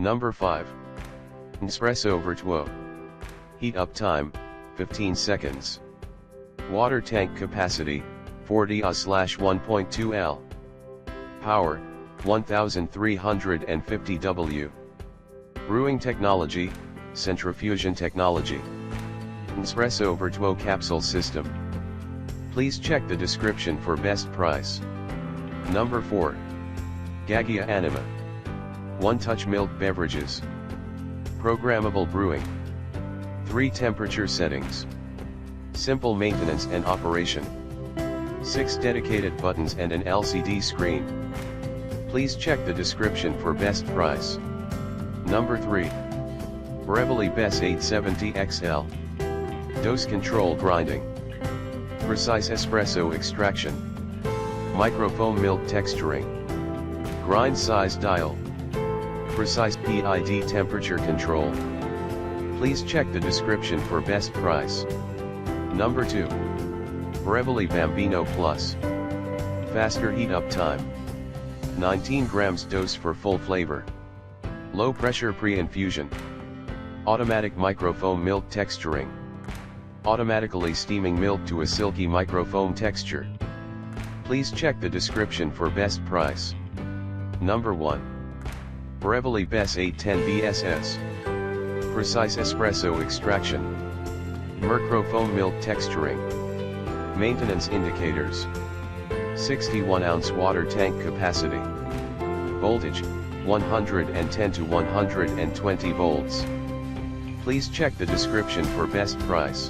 Number 5. Espresso Virtuo. Heat up time, 15 seconds. Water tank capacity, 40/1.2 L. Power, 1350 W. Brewing technology, centrifusion technology. Espresso Virtuo capsule system. Please check the description for best price. Number 4. Gaggia Anima. One-touch milk beverages. Programmable brewing. 3 temperature settings. Simple maintenance and operation. 6 dedicated buttons and an LCD screen. Please check the description for best price. Number 3. Breville Bess 870 XL. Dose control grinding. Precise espresso extraction. Microfoam milk texturing. Grind size dial. Precise PID temperature control. Please check the description for best price. Number 2. Breville Bambino Plus. Faster heat up time. 19 grams dose for full flavor. Low pressure pre-infusion. Automatic microfoam milk texturing. Automatically steaming milk to a silky microfoam texture. Please check the description for best price. Number 1. Breville Bess 810 BSS. Precise espresso extraction. Microfoam milk texturing. Maintenance indicators. 61-ounce water tank capacity. Voltage, 110 to 120 volts. Please check the description for best price.